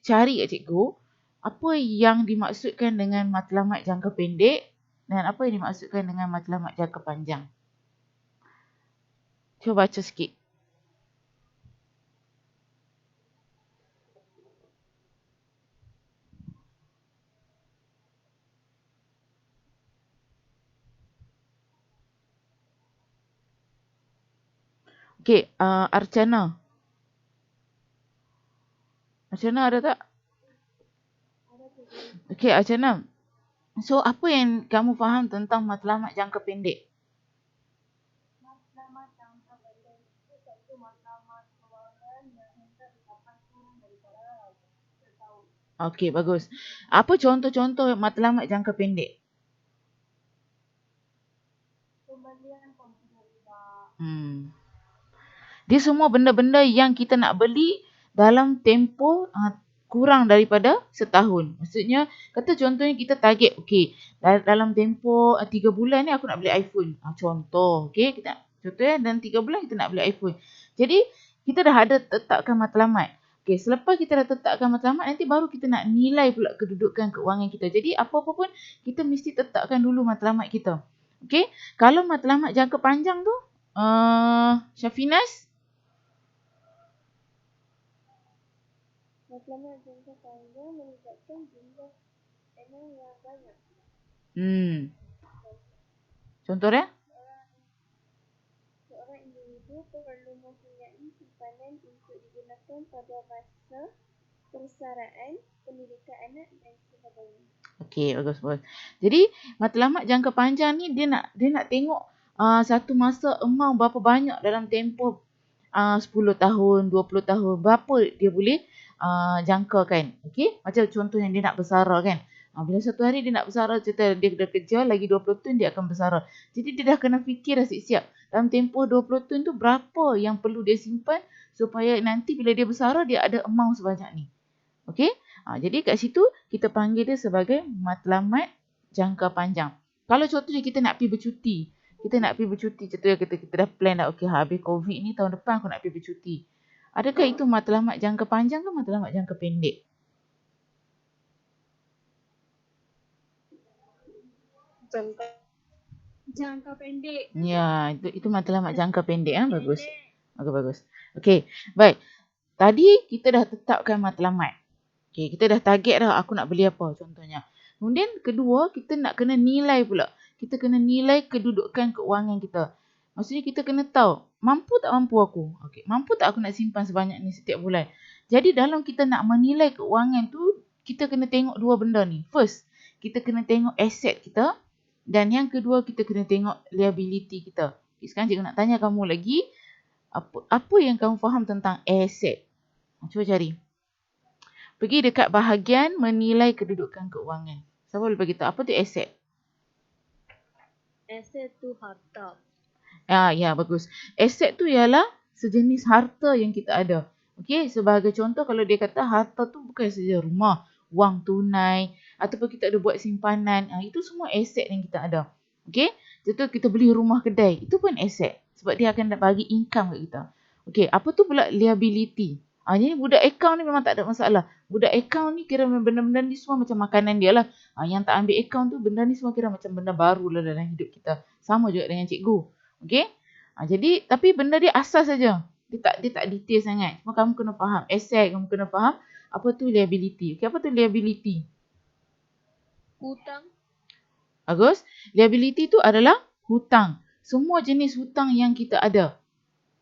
cari cikgu apa yang dimaksudkan dengan matlamat jangka pendek dan apa yang dimaksudkan dengan matlamat jangka panjang. Cuba baca sikit. Okey, Archana. Archana ada tak? Okey, Archana. So, apa yang kamu faham tentang matlamat jangka pendek? Matlamat jangka pendek itu satu matlamat kewangan yang hendak didapat turun daripada setahun. Okey, bagus. Apa contoh-contoh matlamat jangka pendek? Pembelian komputer riba. Dia semua benda-benda yang kita nak beli dalam tempoh kurang daripada setahun. Maksudnya, kata contohnya kita target, okey, dalam tempoh 3 bulan ni aku nak beli iPhone. Contoh, okey, contohnya dalam 3 bulan kita nak beli iPhone. Jadi, kita dah ada tetapkan matlamat. Okey, selepas kita dah tetapkan matlamat, nanti baru kita nak nilai pula kedudukan keuangan kita. Jadi, apa-apa pun kita mesti tetapkan dulu matlamat kita. Okey, kalau matlamat jangka panjang tu, Syafinas? Matlamat jangka panjang melibatkan jumlah dana yang banyak. Contoh dia? Seorang individu perlu mempunyai simpanan untuk digunakan pada masa persaraan, pendidikan anak dan sebagainya. Okey, bagus. Jadi, matlamat jangka panjang ni dia nak tengok satu masa amount berapa banyak dalam tempoh 10 tahun, 20 tahun, berapa dia boleh jangkakan. Okey, macam contoh yang dia nak bersara kan. Bila satu hari dia nak bersara, cerita dia dah kerja lagi 20 tahun dia akan bersara. Jadi dia dah kena fikir dah siap-siap. Dalam tempoh 20 tahun tu berapa yang perlu dia simpan supaya nanti bila dia bersara dia ada amount sebanyak ni. Okey? Jadi kat situ kita panggil dia sebagai matlamat jangka panjang. Kalau contohnya kita nak pergi bercuti. Contohnya kita dah plan dah, okey, habis COVID ni tahun depan aku nak pergi bercuti. Adakah itu matlamat jangka panjang ke matlamat jangka pendek? Jangka pendek. Ya, itu matlamat jangka pendek. Bagus. Bagus. Okey, baik. Tadi kita dah tetapkan matlamat. Okey, kita dah target dah aku nak beli apa contohnya. Kemudian kedua, kita nak kena nilai pula. Kita kena nilai kedudukan keuangan kita. Maksudnya kita kena tahu, mampu tak mampu aku? Okey, mampu tak aku nak simpan sebanyak ni setiap bulan? Jadi dalam kita nak menilai keuangan tu, kita kena tengok dua benda ni. First, kita kena tengok aset kita. Dan yang kedua, kita kena tengok liability kita. Okay, sekarang cikgu nak tanya kamu lagi, apa yang kamu faham tentang aset? Cuba cari. Pergi dekat bahagian menilai kedudukan keuangan. Siapa boleh beritahu apa tu aset? Aset tu harta. Ya, bagus. Aset tu ialah sejenis harta yang kita ada. Okey, sebagai contoh kalau dia kata harta tu bukan saja rumah, wang tunai ataupun kita ada buat simpanan, itu semua aset yang kita ada. Okey, contoh kita beli rumah kedai, itu pun aset sebab dia akan bagi income kat kita. Okey, apa tu pula liability? Jadi budak account ni memang tak ada masalah. Budak account ni kira benda-benda ni semua macam makanan dia lah. Yang tak ambil account tu benda ni semua kira macam benda baru lah dalam hidup kita. Sama juga dengan cikgu. Okey? Jadi tapi benda dia asas saja. Dia tak detail sangat. Cuma kamu kena faham aset, kamu kena faham apa tu liability. Okey, apa tu liability? Hutang. Bagus. Liability tu adalah hutang. Semua jenis hutang yang kita ada.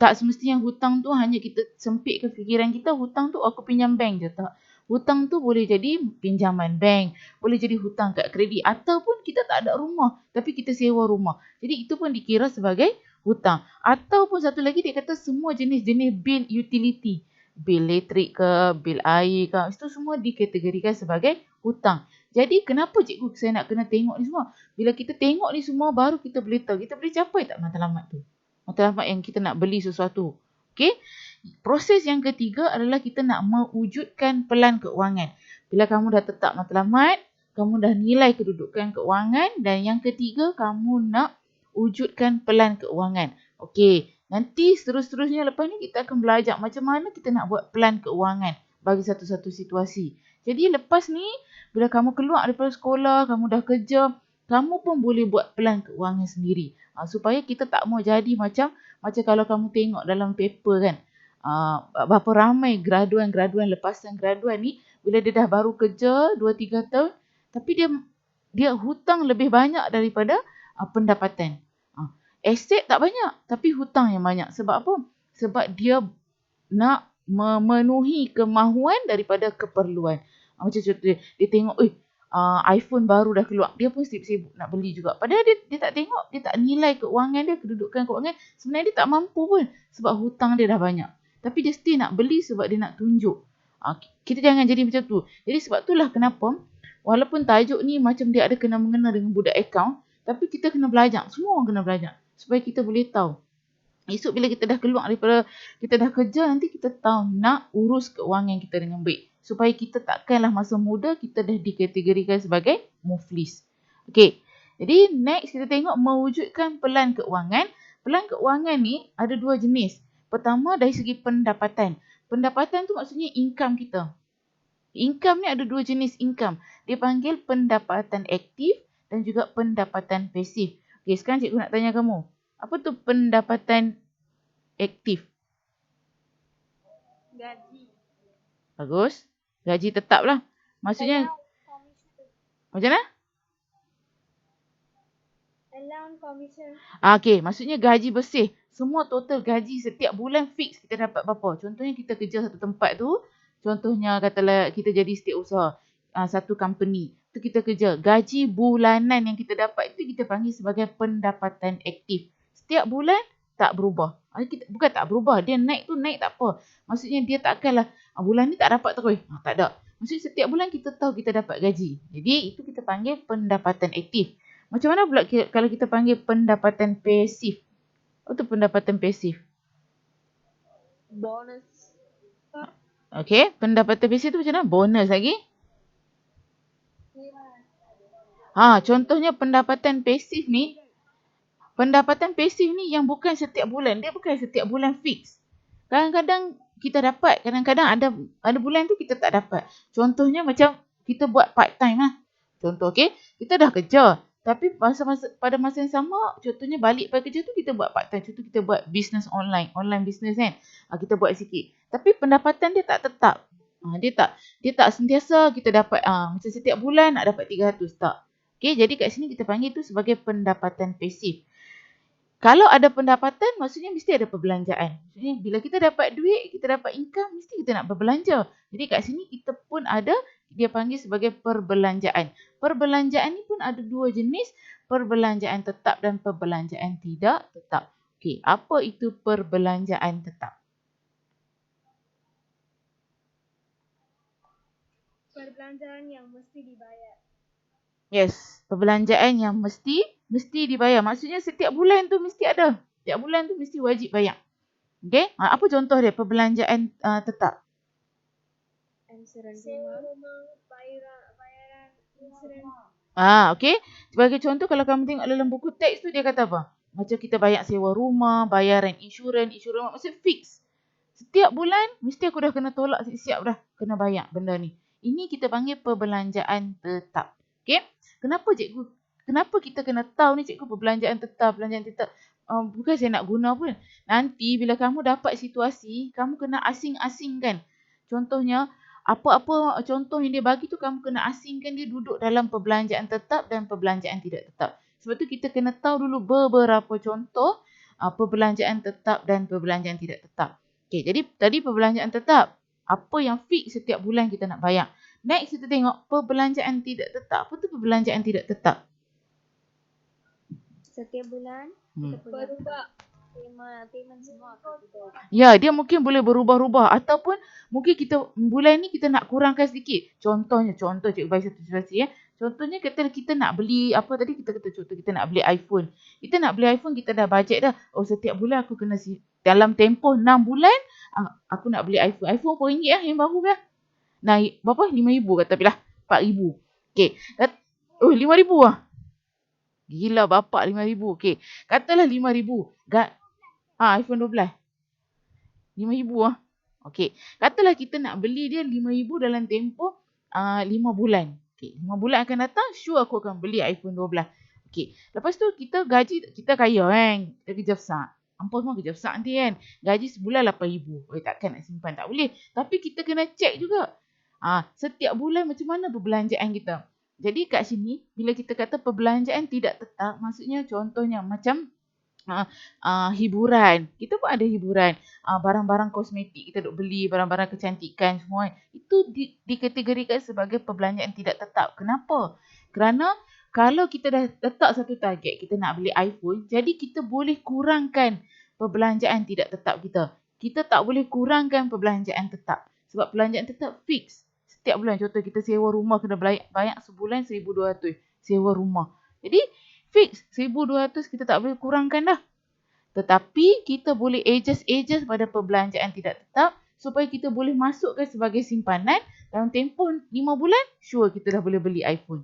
Tak semestinya hutang tu hanya kita sempit ke fikiran kita, hutang tu aku pinjam bank je. Tak. Hutang tu boleh jadi pinjaman bank, boleh jadi hutang kat kredit ataupun kita tak ada rumah tapi kita sewa rumah. Jadi itu pun dikira sebagai hutang. Ataupun satu lagi dia kata semua jenis-jenis bil utility. Bil elektrik ke, bil air ke, itu semua dikategorikan sebagai hutang. Jadi kenapa cikgu saya nak kena tengok ni semua? Bila kita tengok ni semua baru kita boleh tahu kita boleh capai tak matlamat tu. Matlamat yang kita nak beli sesuatu. Okey? Proses yang ketiga adalah kita nak mewujudkan pelan keuangan. Bila kamu dah tetap matlamat, kamu dah nilai kedudukan keuangan dan yang ketiga kamu nak wujudkan pelan keuangan. Okey, nanti seterus-terusnya lepas ni kita akan belajar macam mana kita nak buat pelan keuangan. bagi satu-satu situasi. Jadi lepas ni, bila kamu keluar daripada sekolah, kamu dah kerja, kamu pun boleh buat pelan keuangan sendiri. Supaya kita tak mau jadi macam kalau kamu tengok dalam paper kan. Berapa ramai graduan lepasan graduan ni, bila dia dah baru kerja 2-3 tahun, tapi dia hutang lebih banyak daripada pendapatan. Aset tak banyak, tapi hutang yang banyak. Sebab apa? Sebab dia nak memenuhi kemahuan daripada keperluan. Macam contoh dia tengok, iPhone baru dah keluar. Dia pun sibuk-sibuk nak beli juga. Padahal dia tak tengok, dia tak nilai keuangan dia, kedudukan keuangan. Sebenarnya dia tak mampu pun sebab hutang dia dah banyak. Tapi dia still nak beli sebab dia nak tunjuk. Kita jangan jadi macam tu. Jadi sebab itulah kenapa, walaupun tajuk ni macam dia ada kena-mengena dengan budak akaun, tapi kita kena belajar. Semua orang kena belajar. Supaya kita boleh tahu. Esok bila kita dah keluar daripada, kita dah kerja, nanti kita tahu nak urus keuangan kita dengan baik. Supaya kita takkanlah masa muda kita dah dikategorikan sebagai muflis. Okey. Jadi next kita tengok mewujudkan pelan keuangan. Pelan keuangan ni ada dua jenis. Pertama dari segi pendapatan. Pendapatan tu maksudnya income kita. Income ni ada dua jenis income. Dia panggil pendapatan aktif dan juga pendapatan pasif. Okey, sekarang cikgu nak tanya kamu. Apa tu pendapatan aktif? Gaji. Bagus. Gaji tetap lah. Maksudnya, macam mana? Allowance commission. Okey, maksudnya gaji bersih. Semua total gaji setiap bulan fix kita dapat berapa. Contohnya kita kerja satu tempat tu. Contohnya katalah kita jadi setiausaha. Satu company. Tu kita kerja. Gaji bulanan yang kita dapat itu kita panggil sebagai pendapatan aktif. Setiap bulan tak berubah. Bukan tak berubah. Dia naik tu naik tak apa. Maksudnya dia takkanlah bulan ni tak dapat terus. Tak ada. Maksudnya setiap bulan kita tahu kita dapat gaji. Jadi itu kita panggil pendapatan aktif. Macam mana pula kalau kita panggil pendapatan pasif? Apa tu pendapatan pasif? Bonus. Okey, pendapatan pasif tu macam mana? Bonus lagi? Contohnya pendapatan pasif ni. Pendapatan pasif ni yang bukan setiap bulan. Dia bukan setiap bulan fix. Kadang-kadang kita dapat. Kadang-kadang ada bulan tu kita tak dapat. Contohnya macam kita buat part time lah. Contoh okey. Kita dah kerja. Tapi pada masa yang sama, contohnya balik pada kerja tu kita buat part time. Contoh kita buat business online. Online business kan. Kita buat sikit. Tapi pendapatan dia tak tetap. Dia tak sentiasa kita dapat. Macam setiap bulan nak dapat 300 tak. Okay, jadi kat sini kita panggil tu sebagai pendapatan pasif. Kalau ada pendapatan, maksudnya mesti ada perbelanjaan. Maksudnya bila kita dapat duit, kita dapat income, mesti kita nak berbelanja. Jadi kat sini kita pun ada, dia panggil sebagai perbelanjaan. Perbelanjaan ni pun ada dua jenis, perbelanjaan tetap dan perbelanjaan tidak tetap. Okey, apa itu perbelanjaan tetap? Perbelanjaan yang mesti dibayar. Yes, perbelanjaan yang mesti dibayar. Maksudnya setiap bulan tu mesti ada. Setiap bulan tu mesti wajib bayar. Okey, apa contoh dia perbelanjaan tetap? Insurans rumah, bayaran insurans. Okey. Sebagai contoh kalau kamu tengok dalam buku teks tu dia kata apa? Macam kita bayar sewa rumah, bayaran insurans maksud fix. Setiap bulan mesti aku dah kena tolak siap-siap dah kena bayar benda ni. Ini kita panggil perbelanjaan tetap. Okey? Kenapa kita kena tahu ni cikgu perbelanjaan tetap, bukan saya nak guna pun. Nanti bila kamu dapat situasi, kamu kena asing-asingkan. Contohnya, apa-apa contoh yang dia bagi tu kamu kena asingkan dia duduk dalam perbelanjaan tetap dan perbelanjaan tidak tetap. Sebab tu kita kena tahu dulu beberapa contoh perbelanjaan tetap dan perbelanjaan tidak tetap. Okey, jadi tadi perbelanjaan tetap. Apa yang fix setiap bulan kita nak bayar. Next kita tengok perbelanjaan tidak tetap. Apa tu perbelanjaan tidak tetap? Setiap bulan kita berubah. Payment semua akan berubah. Ya, dia mungkin boleh berubah-ubah ataupun mungkin kita bulan ni kita nak kurangkan sedikit. Contoh cikgu bagi satu situasi ya. Contohnya kita nak beli apa tadi kita kata contoh kita nak beli iPhone. Kita nak beli iPhone kita dah bajet dah. Oh setiap bulan aku kena dalam tempoh 6 bulan aku nak beli iPhone. iPhone RM4 yang baru dah. Nah, berapa? RM5,000 kata bilah. RM4,000. Okey. Oh RM5,000 lah. Gila bapak RM5,000. Okey. Katalah RM5,000. iPhone 12. RM5,000 lah. Okey, katalah kita nak beli dia RM5,000 dalam tempoh 5 bulan. Okey, 5 bulan akan datang, sure aku akan beli iPhone 12. Okey, lepas tu kita gaji, kita kaya kan, kita kerja besar. Hampa semua kerja besar nanti kan. Gaji sebulan RM8,000. Takkan nak simpan, tak boleh. Tapi kita kena check juga. Setiap bulan macam mana perbelanjaan kita. Jadi kat sini, bila kita kata perbelanjaan tidak tetap, maksudnya contohnya macam hiburan. Kita pun ada hiburan. Barang-barang kosmetik kita duk beli, barang-barang kecantikan semua. Itu dikategorikan sebagai perbelanjaan tidak tetap. Kenapa? Kerana kalau kita dah letak satu target, kita nak beli iPhone, jadi kita boleh kurangkan perbelanjaan tidak tetap kita. Kita tak boleh kurangkan perbelanjaan tetap. Sebab perbelanjaan tetap fix. Setiap bulan, contoh kita sewa rumah kena bayar sebulan RM1,200. Sewa rumah. Jadi fix RM1,200 kita tak boleh kurangkan dah. Tetapi kita boleh adjust pada perbelanjaan tidak tetap supaya kita boleh masukkan sebagai simpanan dalam tempoh 5 bulan, sure kita dah boleh beli iPhone.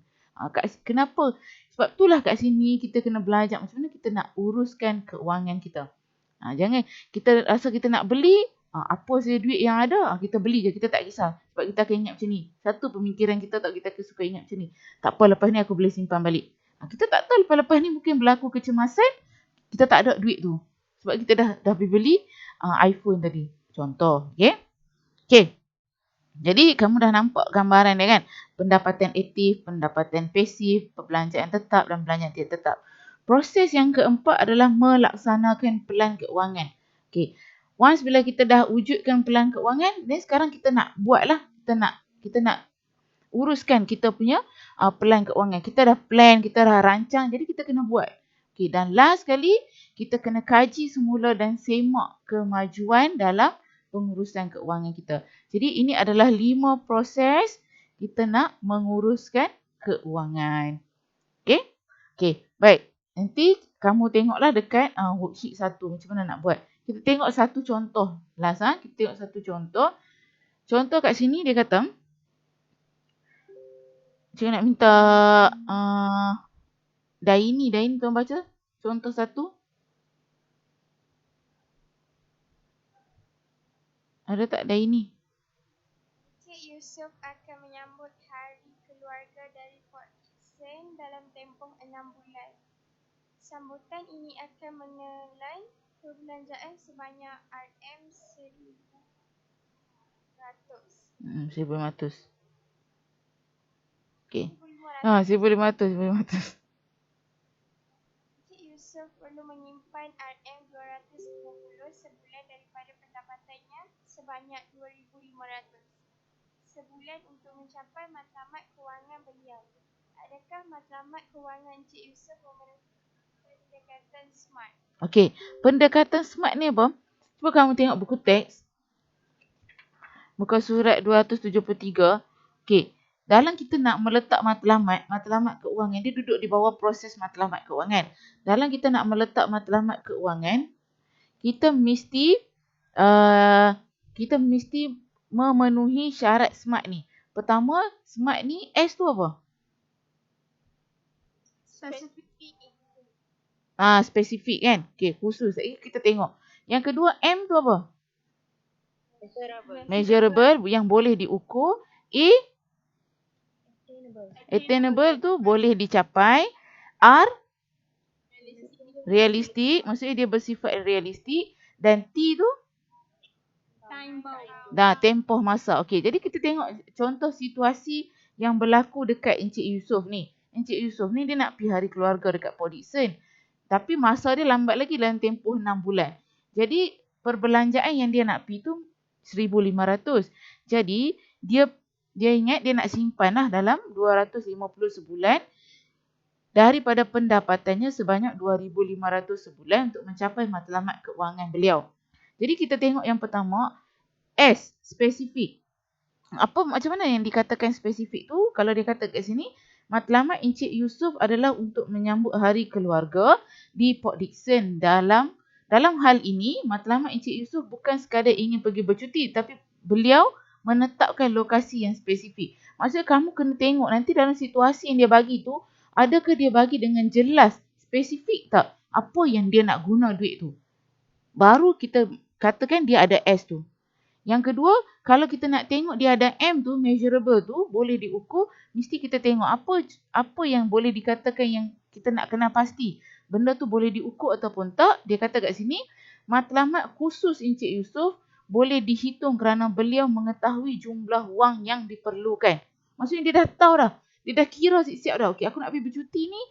Kenapa? Sebab itulah kat sini kita kena belajar macam mana kita nak uruskan keuangan kita. Jangan kita rasa kita nak beli, apa saja duit yang ada, kita beli je, kita tak kisah. Sebab kita akan ingat macam ni. Satu pemikiran kita tak, kita suka ingat macam ni. Tak apa, lepas ni aku boleh simpan balik. Kita tak tahu lepas ni mungkin berlaku kecemasan, kita tak ada duit tu. Sebab kita dah beli iPhone tadi. Contoh, okey? Okey. Jadi kamu dah nampak gambaran dia kan? Pendapatan aktif, pendapatan pasif, perbelanjaan tetap dan belanjaan tidak tetap. Proses yang keempat adalah melaksanakan pelan keuangan. Okey. Once bila kita dah wujudkan pelan keuangan, then sekarang kita nak buatlah. Kita nak uruskan kita punya pelan keuangan. Kita dah plan, kita dah rancang, jadi kita kena buat. Okey, dan last sekali kita kena kaji semula dan semak kemajuan dalam pengurusan keuangan kita. Jadi ini adalah 5 proses kita nak menguruskan keuangan. Okey? Okey, baik. Nanti kamu tengoklah dekat worksheet 1 macam mana nak buat. Kita tengok satu contoh. Last kita tengok satu contoh. Contoh kat sini dia kata, saya nak minta Daini tuan baca contoh 1. Ada tak Daini? Encik Yusof akan menyambut hari keluarga dari Port Dickson dalam tempoh 6 bulan. Sambutan ini akan menelan perbelanjaan sebanyak RM1,500. 1,500. Okey. 1,500. Encik Yusof perlu menyimpan RM250 sebulan daripada pendapatannya sebanyak RM2,500 sebulan untuk mencapai matlamat kewangan beliau. Adakah matlamat kewangan Encik Yusof memerlukan pendekatan SMART? Okey, pendekatan SMART ni apa? Cuba kamu tengok buku teks. Muka surat 273. Okey, dalam kita nak meletak matlamat keuangan, dia duduk di bawah proses matlamat keuangan. Dalam kita nak meletak matlamat keuangan, kita mesti memenuhi syarat SMART ni. Pertama, SMART ni, S tu apa? Spesifik kan? Okey, khusus. Kita tengok. Yang kedua, M tu apa? Measurable, yang boleh diukur. Attainable tu boleh dicapai. R, realistik, maksudnya dia bersifat realistik. Dan T tu? Tempoh masa. Okey, jadi kita tengok contoh situasi yang berlaku dekat Encik Yusof ni. Encik Yusof ni dia nak pergi hari keluarga dekat Port Dickson. Tapi masa dia lambat lagi dalam tempoh 6 bulan. Jadi perbelanjaan yang dia nak pergi tu RM1,500. Jadi dia ingat dia nak simpan lah dalam RM250 sebulan daripada pendapatannya sebanyak RM2,500 sebulan untuk mencapai matlamat keuangan beliau. Jadi kita tengok yang pertama, S, spesifik. Macam mana yang dikatakan spesifik tu? Kalau dia kata kat sini, matlamat Encik Yusof adalah untuk menyambut hari keluarga di Port Dickson. Dalam hal ini, matlamat Encik Yusof bukan sekadar ingin pergi bercuti, tapi beliau menetapkan lokasi yang spesifik. Maksudnya kamu kena tengok nanti dalam situasi yang dia bagi tu, adakah dia bagi dengan jelas, spesifik tak apa yang dia nak guna duit tu. Baru kita katakan dia ada S tu. Yang kedua, kalau kita nak tengok dia ada M tu, measurable tu, boleh diukur, mesti kita tengok apa yang boleh dikatakan yang kita nak kenal pasti. Benda tu boleh diukur ataupun tak. Dia kata kat sini, matlamat khusus Encik Yusof boleh dihitung kerana beliau mengetahui jumlah wang yang diperlukan. Maksudnya dia dah tahu dah. Dia dah kira siap-siap dah. Okey, aku nak pergi bercuti ni,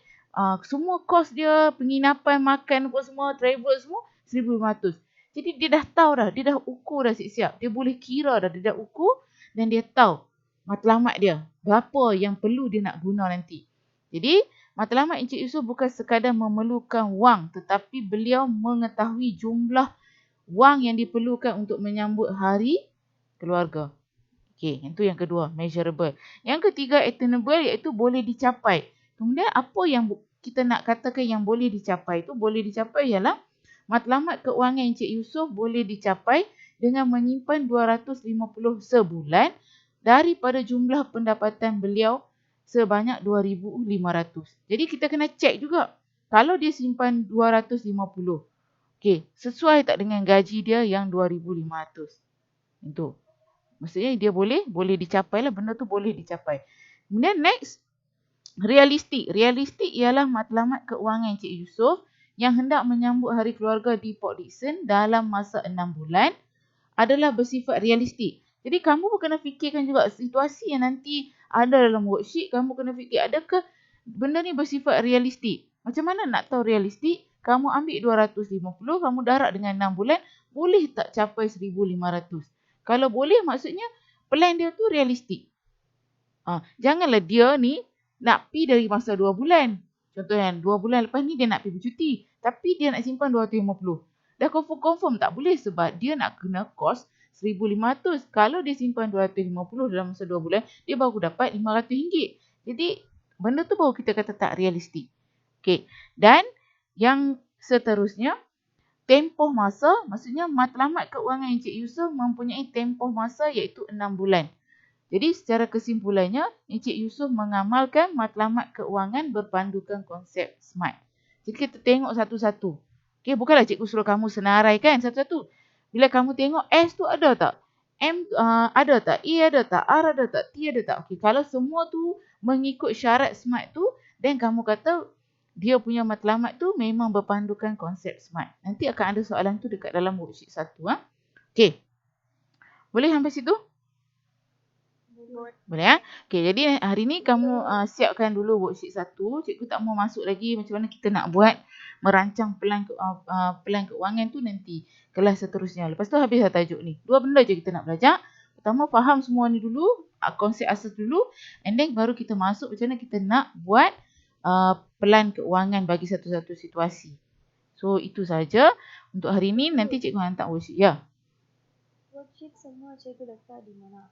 semua kos dia, penginapan, makan apa semua, travel semua, 1,500. Jadi dia dah tahu dah, dia dah ukur dah siap-siap. Dia boleh kira dah, dia dah ukur dan dia tahu matlamat dia. Berapa yang perlu dia nak guna nanti. Jadi matlamat Encik Yusof bukan sekadar memerlukan wang, tetapi beliau mengetahui jumlah wang yang diperlukan untuk menyambut hari keluarga. Okey, itu yang kedua, measurable. Yang ketiga, attainable, iaitu boleh dicapai. Kemudian apa yang kita nak katakan yang boleh dicapai itu, boleh dicapai ialah matlamat keuangan Encik Yusof boleh dicapai dengan menyimpan 250 sebulan daripada jumlah pendapatan beliau sebanyak 2,500. Jadi kita kena cek juga. Kalau dia simpan 250, okey, sesuai tak dengan gaji dia yang 2,500? Itu. Maksudnya dia boleh dicapai lah, benda tu boleh dicapai. Kemudian next, realistik. Realistik ialah matlamat keuangan Encik Yusof yang hendak menyambut hari keluarga di Port Dickson dalam masa 6 bulan adalah bersifat realistik. Jadi kamu pun kena fikirkan juga situasi yang nanti ada dalam worksheet. Kamu kena fikir, adakah benda ni bersifat realistik? Macam mana nak tahu realistik? Kamu ambil 250, kamu darat dengan 6 bulan, boleh tak capai 1,500? Kalau boleh, maksudnya plan dia tu realistik. Janganlah dia ni nak pi dari masa 2 bulan. Contohnya 2 bulan lepas ni dia nak pergi bercuti. Tapi dia nak simpan 250. Dah confirm tak boleh sebab dia nak kena kos 1,500. Kalau dia simpan 250 dalam masa 2 bulan, dia baru dapat RM500. Jadi benda tu baru kita kata tak realistik. Okey. Dan yang seterusnya, tempoh masa, maksudnya matlamat keuangan Encik Yusof mempunyai tempoh masa iaitu 6 bulan. Jadi secara kesimpulannya, Encik Yusof mengamalkan matlamat keuangan berpandukan konsep SMART. Jadi kita tengok satu-satu. Okey, bukanlah cikgu suruh kamu senarai kan satu-satu. Bila kamu tengok S tu ada tak? M ada tak? E ada tak? R ada tak? T ada tak? Okey, kalau semua tu mengikut syarat SMART tu, then kamu kata dia punya matlamat tu memang berpandukan konsep SMART. Nanti akan ada soalan tu dekat dalam worksheet 1. Okey. Boleh sampai situ? Boleh ya? Okey, jadi hari ni kamu siapkan dulu worksheet 1. Cikgu tak mau masuk lagi macam mana kita nak buat merancang plan keuangan tu nanti kelas seterusnya. Lepas tu habis dah tajuk ni. 2 benda je kita nak belajar. Pertama, faham semua ni dulu, konsep asas dulu, and then baru kita masuk macam mana kita nak buat plan keuangan bagi satu-satu situasi. So itu saja untuk hari ni. Nanti cikgu hantar worksheet. Ya. Worksheet semua cikgu letak di mana?